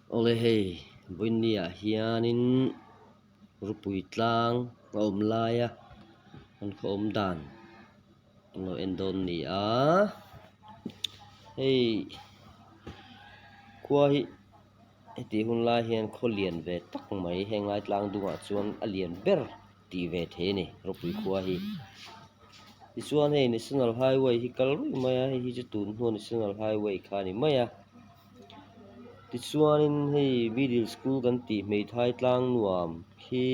ole hei buinia hianin rupui tlang om laia an khom dan no endon ni a hei kwa hi ti hun lai hian kholian ve tak mai hengai tlang dunga chuan alian ber ti ve the ni rupui khwa hi ti chuan hei national highway hi kalrui mai a hi chu tun hnu national highway kha ni mai a ti chuanin hei middle school kan ti mei thai tlang nuam khi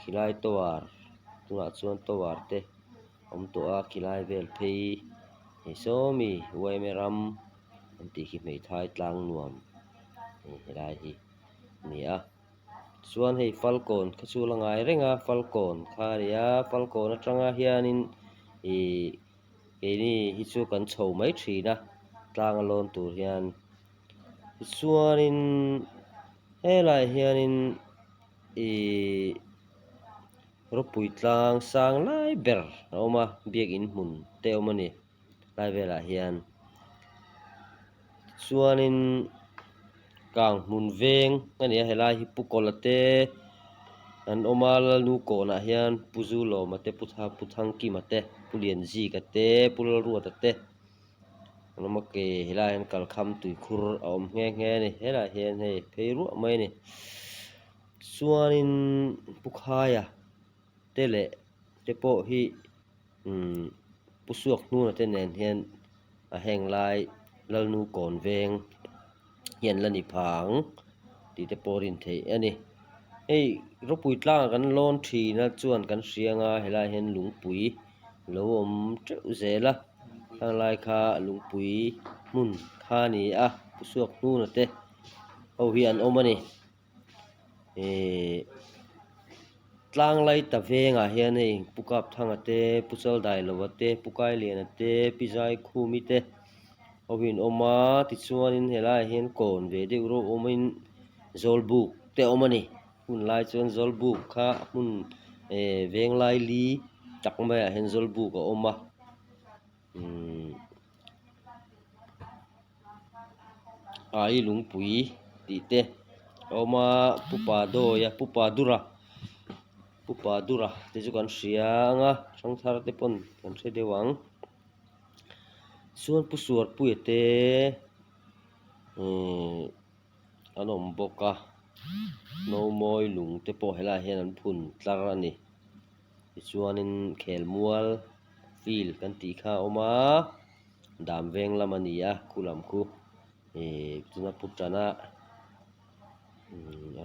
khilai tawar tunga chuan tawar te om to a khilai vel phei hei somi wemeram an ti khi mei thai tlang nuam helai hi ni a chuan hei falcon kha chu langai renga falcon kha ria falcon atanga hianin ke ni hi chu kan chho mai thina tlang alon tur hian chuanin helai hianin rupui tlang sang lai ber oma biakin hmun te omani lai vela hian chuanin kang hmun veng ani a helai hi pukolate an omal nu kona hian puzulo mate puthang ki mate pulian ji kate pulal ruat ate anoma ke helai hian kalkham tui khur a om nge ni helai hian hei pheiru mai ni chuanin pukhaya tele tepo hi pusuak nu na te nen hian a heng lai lalnu kon veng hian lani phang ti te porin thei ani hei ropui tlang kan lon thina chuan kan hrianga helai hian lungpui lo om treuh zela thang lai kha lungpui hmun kha ni a pusuak nu na te ho hi an om ani tlang lai ta venga hian hei pukap thanga te puchal dai lowa te pukai lian te pizai khumi te howin oma ti chuanin helai hian kon ve deuh ro omin zolbuk te omani hun lai chuan zolbuk kha hun veng lai li tak mai a hen zolbuk a oma ai lungpui ti te oma pupa doya pupa dura te chu kan hrianga thangthar te pon kan hre deuang chuan pusuar pui te an awm bawk a no mawi lung te pawh helai hian an phun tlar ani tichuanin khelmual field kan tih kha a awm a dam veng lam ani a khulam khu tuna putana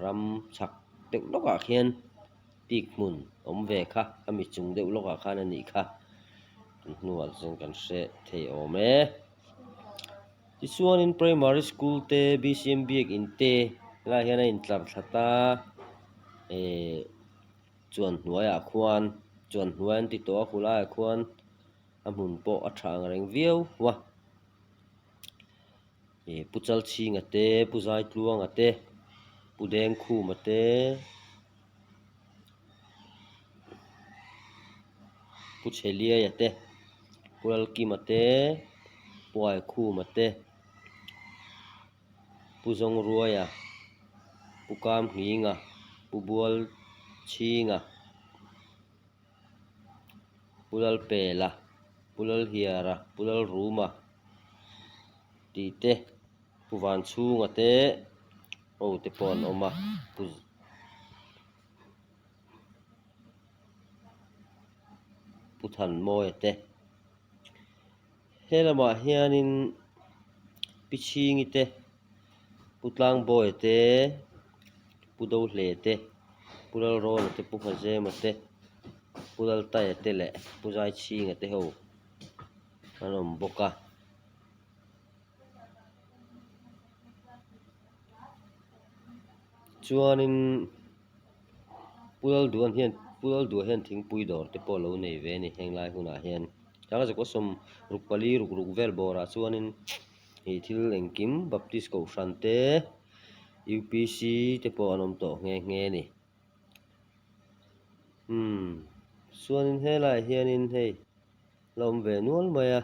ram chhak deuh lawkah khian tik hmun awm ve kha ami chung deuh lawkah khan ani kha kan hnual chuan kan hre thei awm e tichuanin primary school te bcm biakin te helai hian a in tlar thlat a chuan hnuaiah khuan chuan hnuai an ti tawh a khulaiah khuan a hmun pawh a tha ang reng viau wa puchal chhing ate puzai tluang ate pudeng khum ate puchheliai ate pulal kim ate puai khum ate puzong ruaya pukam hninga pubual chinga pulal pela pulal hiara pulal ruma ti te puvan chhunga te te pawh an awm a puthan mawi te helamah hianin pichingi te putlang bawi te pudo hle te pulal rawn te puhazem te pulal tai te le puzai chinga te ho an awm bawk a chuanin pulal dua hian thingpui dawr te pawh lo nei ve ni henglai hunah hian changa zak awsam rukpali rukruk vel bawrah chuanin thil engkim baptist ko hran te upc te pawh an awm tawh nge ni chuanin helai hianin hei lo awm ve nual mai a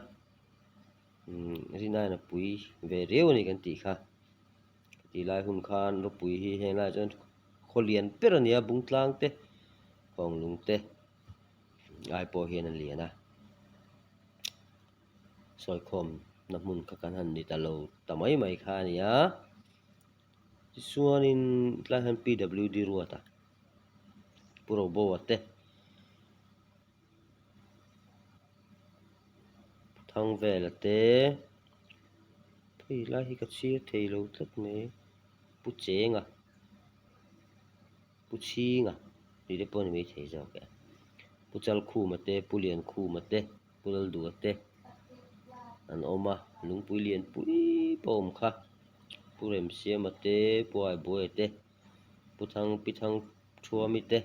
rinai na pui ve reu ani kan tih kha ตีลายหุ่นคานรบปุ๋ยเฮงลายจนคนเรียนเปรเนี่ยบุงตลางเตของลุงเตไอโปเฮนันเลียนะซอยคมน้ำมุนกันหันดิตาโลแต่ไม่คานี่ะส่วนin lahan PWD ruata puro boate thang về là tế thì lại hi cái chia thì lâu tất mấy bút chế ngà bút chi ngà đi để bọn mình thấy sao kìa bút chal khu mà tế bút liền khu mà tế bút lal đùa tế anh oma lúng bút liền bút bom kha bút em xia mà tế bùi bùi tế bút thang chua mi tế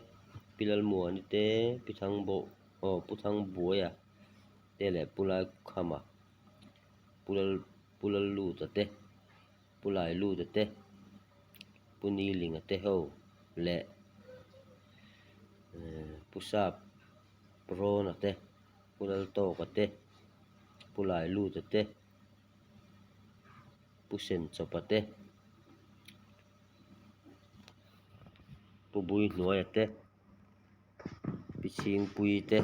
pilal mua ni tế thang bộ bút thang bùi à tế lệ bút lại khama pulal lu tate pulai lu tate puni ling ate ho le pusap pro nate pulal to kate pulai lu tate pusen chopate pubui nuai ate piching pui te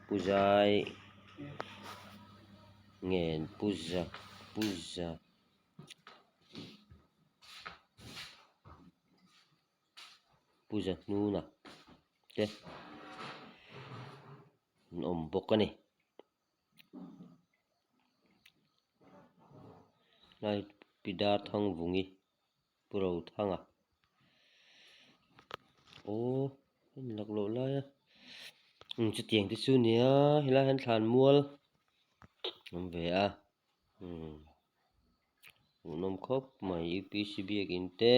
pujai nghen puja nuna te om bokani nai pidar thang vungi puro thanga ô lạc lộ la ya chu tieng ti chu nia hila han thlan mual om ve a nom khop mai UPCB again te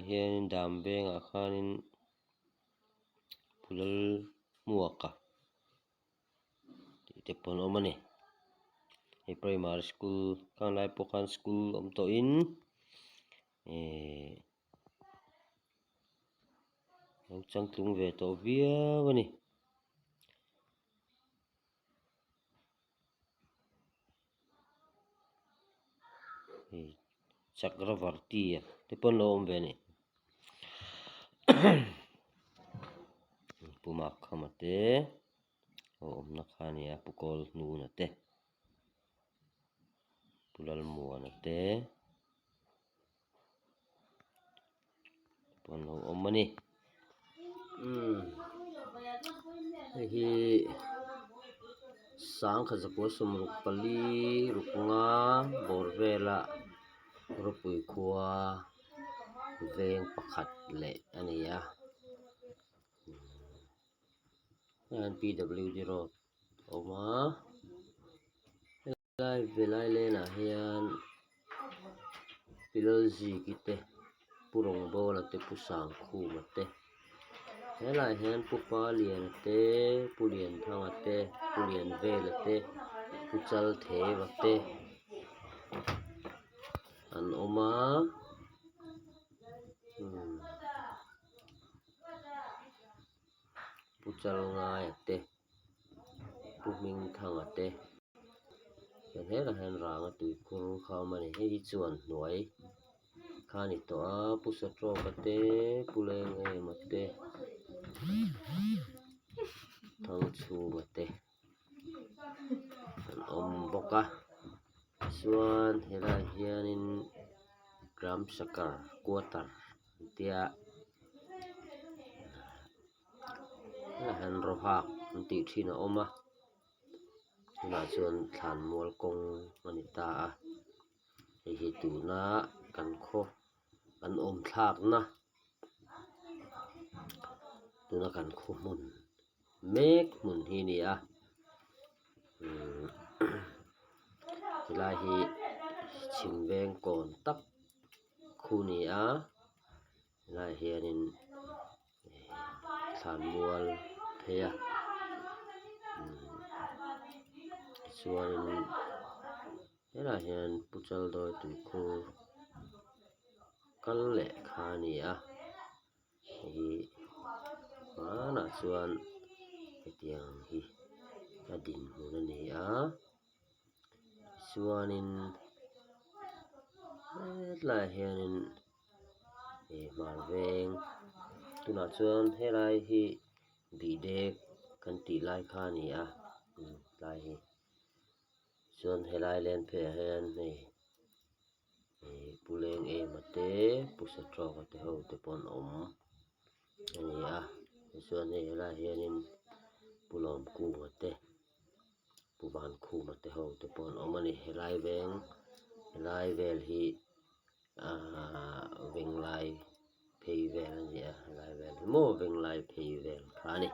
hian dam beng a khanin pulal muaka te pon omani he primary school kan lai pokan school om to in lo chang tlung ve to via wani Chakravarti te pon lo om ve ni pumak khamate om na khania pukol nu na te pulal mua na te pon lo om mani hi sang khazako sumruk pali ruknga borvela rupui khuwa veng pakhat le ania an PWD road oma lai velai le na hian pilal ji kite purong bola te pusang khu mate helai hian pupa lian te pulian thanga te pulian vela te puchal the wa te an oma puchal ngai te puming thanga te he la hen ranga tui khur khamani hi chuan hnuai khani to a pusatro kate puleng e mate thang chu mate an om boka chuan helai hianin gram sakar quarter tia han rohak ti thina oma na chuan thlan mual kong ani ta a hi tu na kan kho kan om thlak na tuna kan kho mun mek mun hi ni a lai hi chingveng kon tak khu ni a lai hianin thlan mual thea chuanin helai hian puchal doi tui khur kal le kha ni a hi na chuan hetiang hi adin hmun ani a chuanin lai hianin hmarveng tunah chuan helai hi bidek kan tih lai kha ani a lai hi chuan helai len pheiah hian puleng emaw pusa trawk te ho te pawh an awm ani a chuan helai hianin pulawm kung te puvan khum te ho te pawh an awm ani helai vel hi venglai phei vel ani a helai vel hi maw venglai phei vel kha ani.